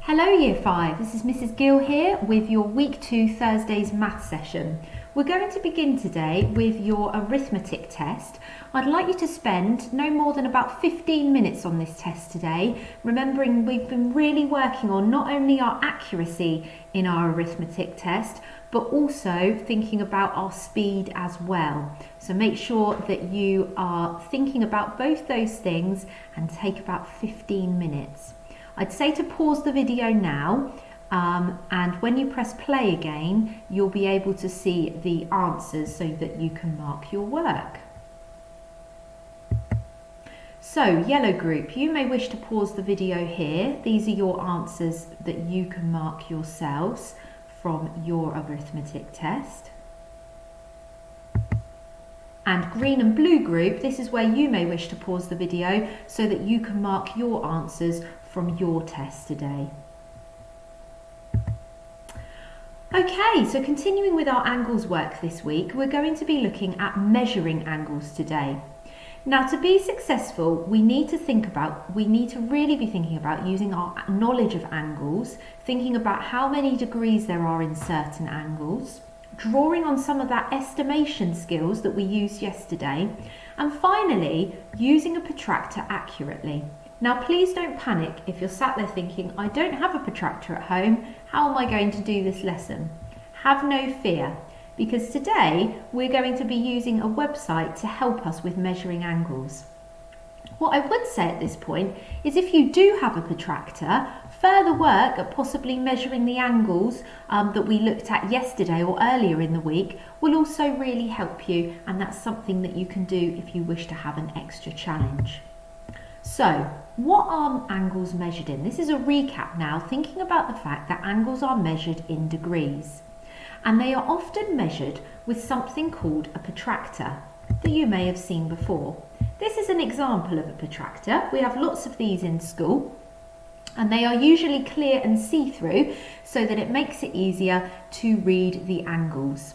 Hello Year 5, this is Mrs Gill here with your Week 2 Thursday's maths session. We're going to begin today with your arithmetic test. I'd like you to spend no more than about 15 minutes on this test today, remembering we've been really working on not only our accuracy in our arithmetic test, but also thinking about our speed as well. So make sure that you are thinking about both those things and take about 15 minutes. I'd say to pause the video now, and when you press play again, you'll be able to see the answers so that you can mark your work. So, yellow group, you may wish to pause the video here. These are your answers that you can mark yourselves from your arithmetic test. And green and blue group, this is where you may wish to pause the video so that you can mark your answers from your test today. Okay, so continuing with our angles work this week, we're going to be looking at measuring angles today. Now, to be successful, we need to really be thinking about using our knowledge of angles, thinking about how many degrees there are in certain angles, drawing on some of that estimation skills that we used yesterday, and finally, using a protractor accurately. Now, please don't panic if you're sat there thinking, I don't have a protractor at home, how am I going to do this lesson? Have no fear, because today we're going to be using a website to help us with measuring angles. What I would say at this point is if you do have a protractor, further work at possibly measuring the angles that we looked at yesterday or earlier in the week will also really help you, and that's something that you can do if you wish to have an extra challenge. So, what are angles measured in? This is a recap now, thinking about the fact that angles are measured in degrees. And they are often measured with something called a protractor that you may have seen before. This is an example of a protractor. We have lots of these in school, and they are usually clear and see-through so that it makes it easier to read the angles.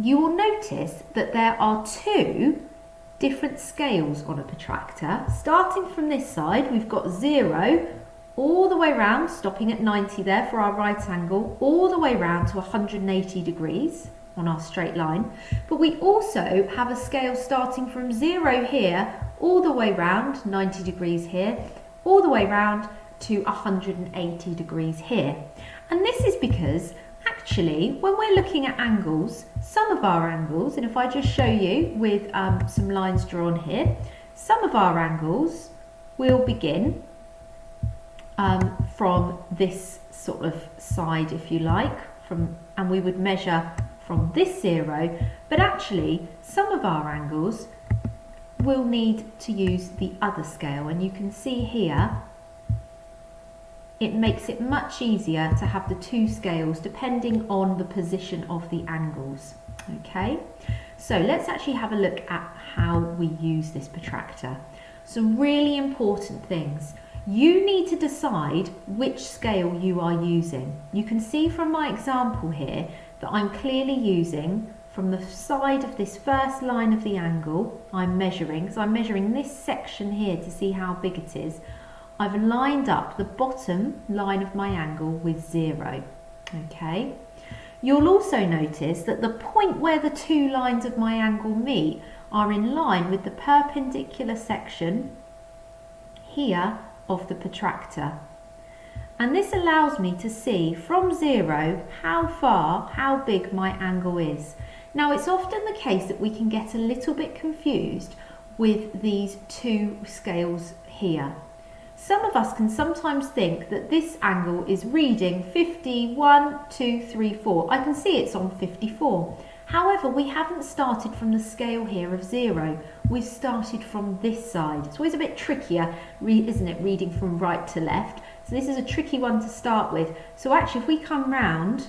You will notice that there are two different scales on a protractor. Starting from this side, we've got 0 all the way round, stopping at 90 there for our right angle, all the way round to 180 degrees on our straight line. But we also have a scale starting from 0 here, all the way round, 90 degrees here, all the way round to 180 degrees here. And this is because actually, when we're looking at angles, some of our angles, and if I just show you with some lines drawn here, some of our angles will begin from this sort of side, if you like, and we would measure from this 0, but actually some of our angles will need to use the other scale, and you can see here it makes it much easier to have the two scales depending on the position of the angles. Okay, so let's actually have a look at how we use this protractor. Some really important things. You need to decide which scale you are using. You can see from my example here that I'm clearly using from the side of this first line of the angle I'm measuring. So I'm measuring this section here to see how big it is. I've lined up the bottom line of my angle with 0, okay? You'll also notice that the point where the two lines of my angle meet are in line with the perpendicular section here of the protractor. And this allows me to see from 0 how big my angle is. Now, it's often the case that we can get a little bit confused with these two scales here. Some of us can sometimes think that this angle is reading 51, 2, 3, 4. I can see it's on 54. However, we haven't started from the scale here of 0. We've started from this side. It's always a bit trickier, isn't it, reading from right to left. So this is a tricky one to start with. So actually, if we come round,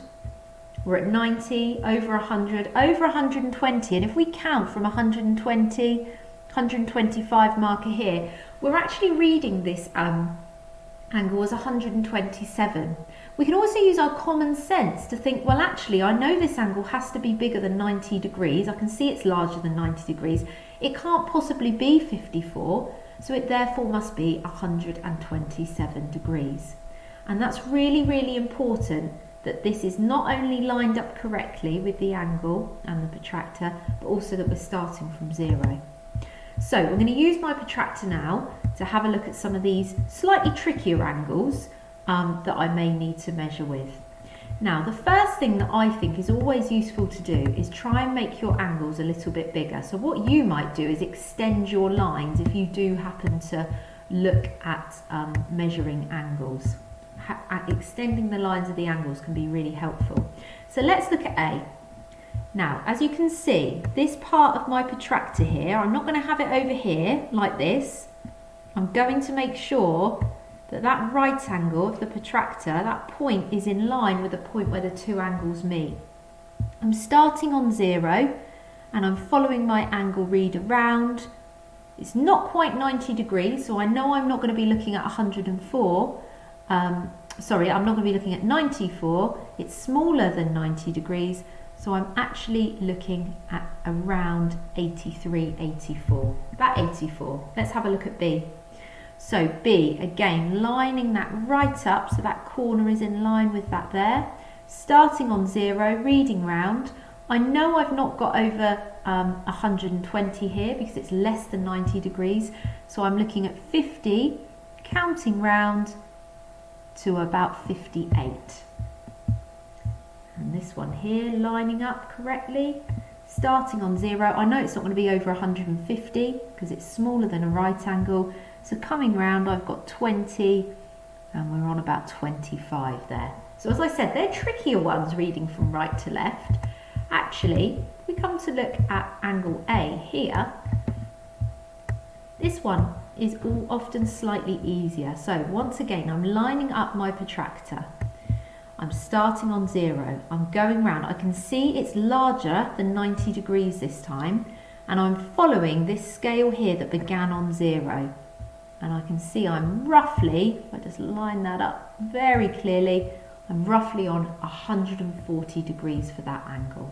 we're at 90, over 100, over 120. And if we count from 120, 125 marker here, we're actually reading this angle as 127. We can also use our common sense to think, well, actually, I know this angle has to be bigger than 90 degrees. I can see it's larger than 90 degrees. It can't possibly be 54, so it therefore must be 127 degrees. And that's really, really important, that this is not only lined up correctly with the angle and the protractor, but also that we're starting from 0. So I'm going to use my protractor now to have a look at some of these slightly trickier angles that I may need to measure with. Now, the first thing that I think is always useful to do is try and make your angles a little bit bigger. So what you might do is extend your lines if you do happen to look at measuring angles. Extending the lines of the angles can be really helpful. So let's look at A. Now, as you can see, this part of my protractor here, I'm not going to have it over here like this. I'm going to make sure that that right angle of the protractor, that point is in line with the point where the two angles meet. I'm starting on 0 and I'm following my angle reader round. It's not quite 90 degrees, so I know I'm not going to be looking at 104. Sorry, I'm not going to be looking at 94. It's smaller than 90 degrees, so I'm actually looking at around 83, 84. About 84. Let's have a look at B. So B, again, lining that right up, so that corner is in line with that there. Starting on 0, reading round. I know I've not got over 120 here because it's less than 90 degrees. So I'm looking at 50, counting round to about 58. And this one here, lining up correctly. Starting on 0, I know it's not going to be over 150 because it's smaller than a right angle. So coming round, I've got 20 and we're on about 25 there. So as I said, they're trickier ones reading from right to left. Actually, we come to look at angle A here. This one is often slightly easier. So once again, I'm lining up my protractor. I'm starting on 0. I'm going round. I can see it's larger than 90 degrees this time. And I'm following this scale here that began on 0. And I can see I'm roughly, if I just line that up very clearly, I'm roughly on 140 degrees for that angle.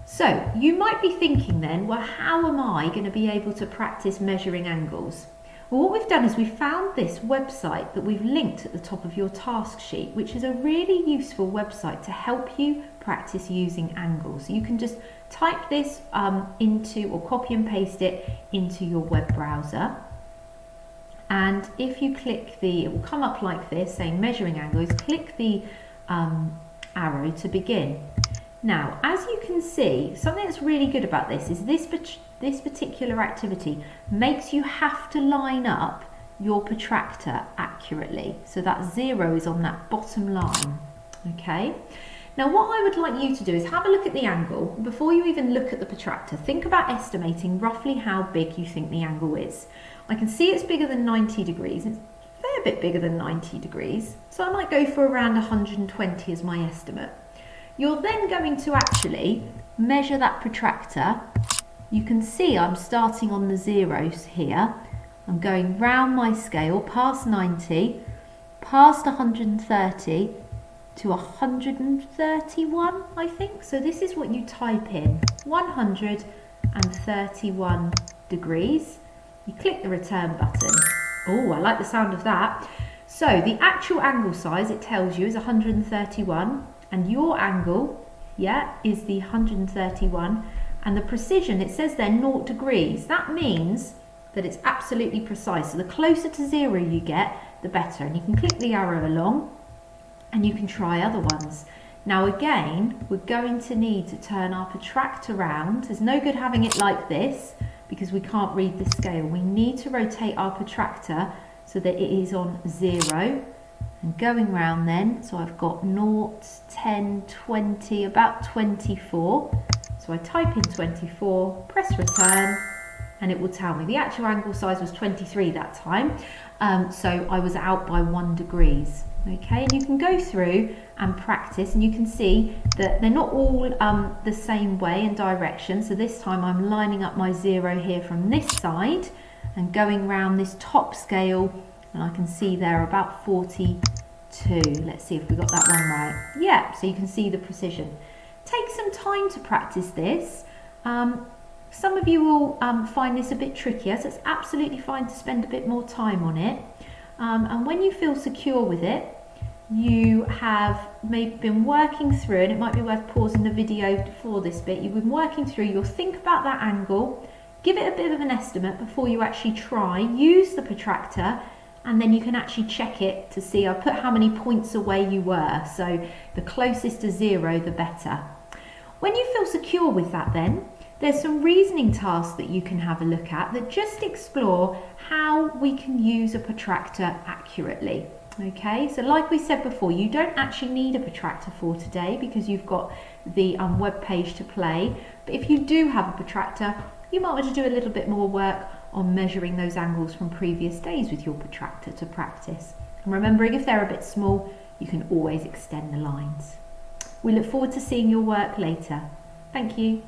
So you might be thinking then, well, how am I going to be able to practice measuring angles? Well, what we've done is we've found this website that we've linked at the top of your task sheet, which is a really useful website to help you practice using angles. So you can just type this into, or copy and paste it into your web browser. And if you click it will come up like this saying measuring angles, click the arrow to begin. Now, as you can see, something that's really good about this is this particular activity makes you have to line up your protractor accurately. So that 0 is on that bottom line, okay? Now what I would like you to do is have a look at the angle. Before you even look at the protractor, think about estimating roughly how big you think the angle is. I can see it's bigger than 90 degrees. It's a fair bit bigger than 90 degrees. So I might go for around 120 as my estimate. You're then going to actually measure that protractor. You can see I'm starting on the zeros here. I'm going round my scale past 90, past 130 to 131, I think. So this is what you type in, 131 degrees. You click the return button. Oh, I like the sound of that. So the actual angle size, it tells you, is 131, and your angle, yeah, is the 131, and the precision, it says there 0 degrees. That means that it's absolutely precise. So the closer to 0 you get, the better. And you can click the arrow along and you can try other ones. Now again, we're going to need to turn our protractor round. There's no good having it like this because we can't read the scale. We need to rotate our protractor so that it is on 0 and going round then. So I've got 0, 10, 20, about 24. So I type in 24, press return, and it will tell me the actual angle size was 23 that time. So I was out by 1 degrees. Okay, and you can go through and practice, and you can see that they're not all the same way and direction. So this time I'm lining up my 0 here from this side and going round this top scale, and I can see there about 42. Let's see if we got that one right. Yeah, so you can see the precision. Take some time to practice this. Some of you will find this a bit trickier, so it's absolutely fine to spend a bit more time on it. and when you feel secure with it, you have maybe been working through, and it might be worth pausing the video for this bit, you've been working through, you'll think about that angle, give it a bit of an estimate before you actually try, use the protractor, and then you can actually check it to see, I've put how many points away you were, so the closest to 0 the better. When you feel secure with that then, there's some reasoning tasks that you can have a look at that just explore how we can use a protractor accurately. Okay, so like we said before, you don't actually need a protractor for today because you've got the web page to play, but if you do have a protractor, you might want to do a little bit more work on measuring those angles from previous days with your protractor to practice. And remembering, if they're a bit small, you can always extend the lines. We look forward to seeing your work later. Thank you.